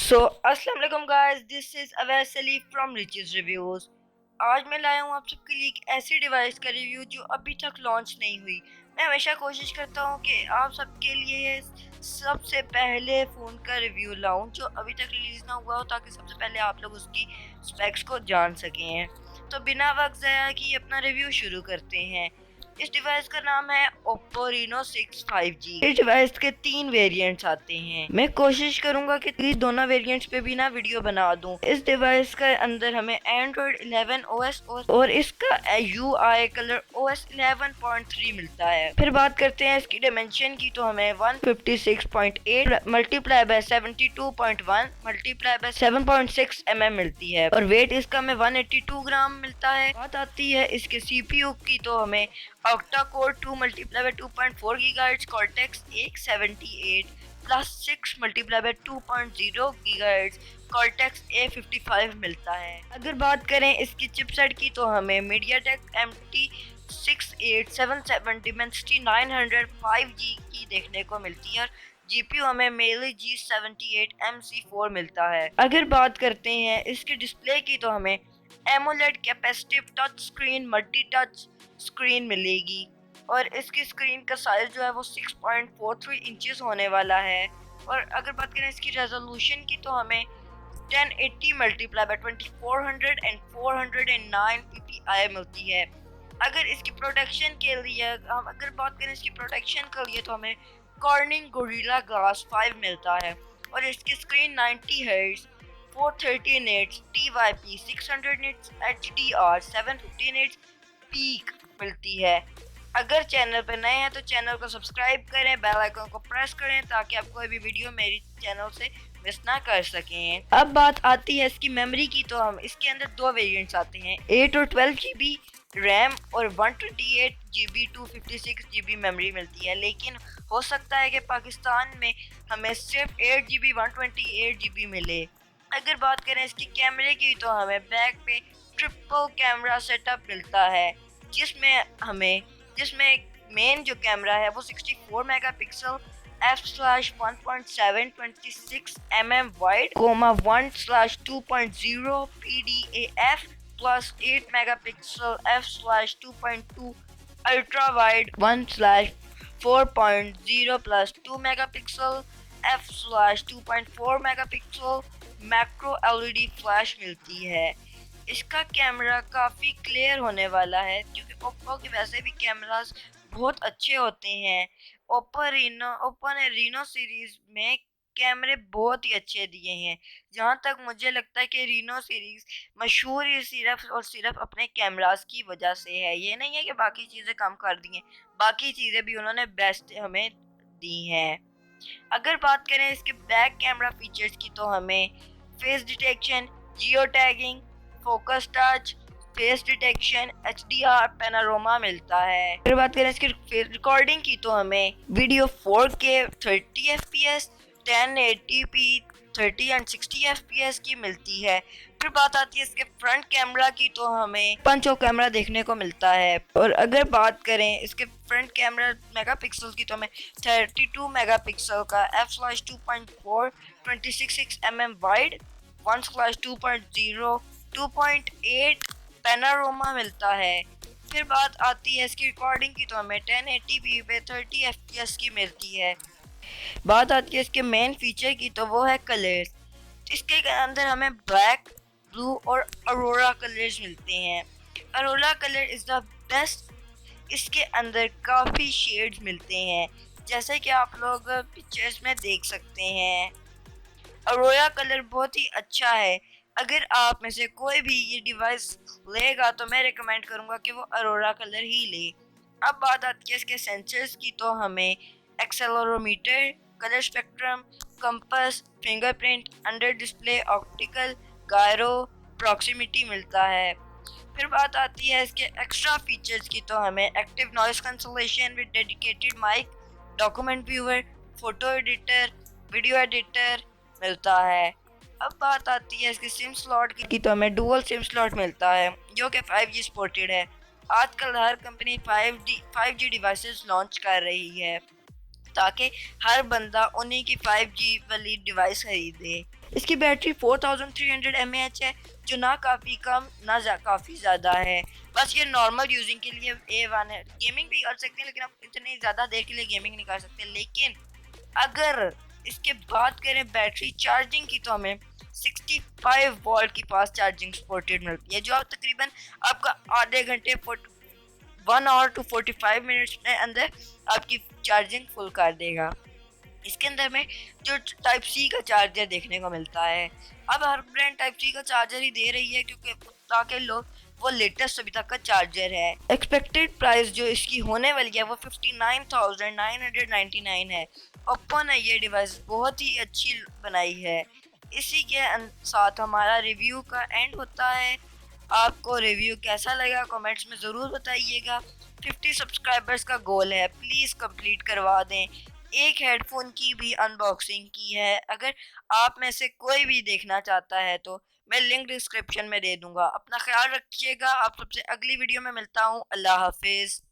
अस्सलाम वालेकुम guys, this is Awais Ali from reaches reviews. आज मैं लाया हूँ आप सबके लिए एक ऐसी डिवाइस का रिव्यू जो अभी तक लॉन्च नहीं हुई। मैं हमेशा कोशिश करता हूँ कि आप सबके लिए सबसे पहले फ़ोन का रिव्यू लाऊं जो अभी तक रिलीज़ ना हुआ हो, ताकि सबसे पहले आप लोग उसकी स्पेक्स को जान सकें। तो बिना वक्त ज़ाया किए अपना रिव्यू शुरू करते हैं। इस डिवाइस का नाम है Oppo Reno 6 5G। इस डिवाइस के 3 वेरिएंट्स आते हैं। मैं कोशिश करूंगा कि इस दोनों वेरिएंट्स पे भी ना वीडियो बना दूं। इस डिवाइस के अंदर हमें Android 11 OS और इसका UI कलर OS 11.3 मिलता है। फिर बात करते हैं इसकी डायमेंशन की, तो हमें 156.8 multiply by 72.1 multiply by 7.6 mm मिलती है और वेट इसका हमें 182 ग्राम मिलता है। बात आती है इसके CPU की, तो हमें octa core 2 multiply by 2.4 gigahertz cortex 178 plus 6 multiply by 2.0 gigahertz cortex A55 मिलता है। अगर बात करें इसकी चिपसेट की, तो हमें MediaTek MT6877 Dimensity 900 5G की देखने को मिलती है और जीपीयू हमें मेली G78 MC4 मिलता है। अगर बात करते हैं इसके डिस्प्ले की, तो हमें AMOLED capacitive touch screen multi touch screen मिलेगी और इसकी स्क्रीन का साइज जो है वो 6.43 इंचेस होने वाला है। और अगर बात करें इसकी रेजोल्यूशन की, तो हमें 1080 मल्टीप्लाई बाय 2400 एंड 409 ppi मिलती है। अगर इसकी प्रोटेक्शन के लिए अगर बात करें इसकी प्रोटेक्शन के लिए, तो हमें कॉर्निंग गोरिल्ला ग्लास 5 मिलता है और इसकी screen 90 hertz 430 nits TYP 600 nits HDR 750 nits peak मिलती है। अगर चैनल पर नए हैं तो चैनल को सब्सक्राइब करें, बेल आइकन को प्रेस करें ताकि आप कोई भी वीडियो मेरी चैनल से मिस ना कर सकें। अब बात आती है इसकी मेमोरी की, तो हम इसके अंदर 2 वेरिएंट्स आते हैं, 8 और 12 GB रैम और 128 GB 256 GB मेमोरी मिलती है। लेकिन हो सकता है कि पाकिस्तान में हमें सिर्फ 8 GB 128 GB मिले। अगर बात करें इसकी कैमरे की, तो हमें बैक पे ट्रिपल कैमरा सेटअप मिलता है जिसमें मेन जो कैमरा है वो 64 megapixel f/1.7 26 mm wide, 1/2.0 PDAF plus 8 megapixel f/2.2 ultra wide, 1/4.0 plus 2 megapixel f/2.4 megapixel macro LED flash मिलती है। इसका कैमरा काफ़ी क्लियर होने वाला है क्योंकि ओप्पो के वैसे भी कैमरास बहुत अच्छे होते हैं। ओप्पो ने रीनो सीरीज में कैमरे बहुत ही अच्छे दिए हैं। जहाँ तक मुझे लगता है कि रीनो सीरीज मशहूर ही सिर्फ और सिर्फ अपने कैमरास की वजह से है। ये नहीं है कि बाकी चीज़ें कम कर दी हैं, बाकी चीज़ें भी उन्होंने बेस्ट हमें दी हैं। अगर बात करें इसके बैक कैमरा फीचर्स की, तो हमें face detection, geo tagging, focus touch, face detection, HDR panorama मिलता है। फिर बात करें इसकी रिकॉर्डिंग की, तो हमें video 4K 30 FPS 1080p 30 and 60 FPS की मिलती है। फिर बात आती है इसके फ्रंट कैमरा की, तो हमें पंचो कैमरा देखने को मिलता है। और अगर बात करें इसके फ्रंट कैमरा मेगापिक्सल की, तो हमें 32 मेगापिक्सल का f/2.4 26 mm वाइड, 1/2.0 2.8 पैनोरामा मिलता है। फिर बात आती है इसकी रिकॉर्डिंग की, तो हमें 1080p पे 30 FPS की मिलती है। बात आती है इसके मेन फीचर की, तो वो है कलर्स। इसके अंदर हमें ब्लैक, ब्लू और अरोरा कलर्स मिलते हैं। Arora colour is the best. इसके अंदर काफ़ी शेड्स मिलते हैं जैसे कि आप लोग पिक्चर्स में देख सकते हैं। अरोरा कलर बहुत ही अच्छा है। अगर आप में से कोई भी ये डिवाइस लेगा तो मैं रिकमेंड करूँगा कि वो अरोरा कलर ही ले। अब बात आती है इसके सेंसर्स की, तो हमें accelerometer, colour spectrum, compass, fingerprint, under display optical, gyro, proximity मिलता है। फिर बात आती है इसके एक्स्ट्रा फीचर्स की, तो हमें active noise cancellation with dedicated mic, document viewer, photo editor, video editor मिलता है। अब बात आती है इसके सिम स्लॉट की, तो हमें डुअल सिम स्लॉट मिलता है जो कि 5G सपोर्टेड है। आजकल हर कंपनी 5G डिवाइसेस लॉन्च कर रही है ताकि हर बंदा उन्हीं की 5G वाली डिवाइस खरीदे। इसकी बैटरी 4300 mAh है, जो ना काफ़ी कम ना काफ़ी ज़्यादा है। बस ये नॉर्मल यूजिंग के लिए A1 है। गेमिंग भी कर सकते हैं, लेकिन आप इतनी ज़्यादा देर के लिए गेमिंग नहीं कर सकते। लेकिन अगर इसके बात करें बैटरी चार्जिंग की, तो हमें 65 वोल्ट की फास्ट चार्जिंग सपोर्टेड मिलती है, जो आप तकरीबन आपका आधे घंटे 1 आवर टू 45 मिनट्स के अंदर आपकी चार्जिंग फुल कर देगा। इसके अंदर में जो टाइप सी का चार्जर देखने को मिलता है, अब हर ब्रांड टाइप सी का चार्जर ही दे रही है, क्योंकि ताकि लोग वो लेटेस्ट अभी तक का चार्जर है। एक्सपेक्टेड प्राइस जो इसकी होने वाली है वो 59,999 है। ओप्पो ने ये डिवाइस बहुत ही अच्छी बनाई है। इसी के साथ हमारा रिव्यू का एंड होता है। आपको रिव्यू कैसा लगा कमेंट्स में ज़रूर बताइएगा। 50 सब्सक्राइबर्स का गोल है, प्लीज़ कंप्लीट करवा दें। एक हेडफोन की भी अनबॉक्सिंग की है, अगर आप में से कोई भी देखना चाहता है तो मैं लिंक डिस्क्रिप्शन में दे दूंगा। अपना ख्याल रखिएगा, आप सबसे अगली वीडियो में मिलता हूँ। अल्लाह हाफिज़।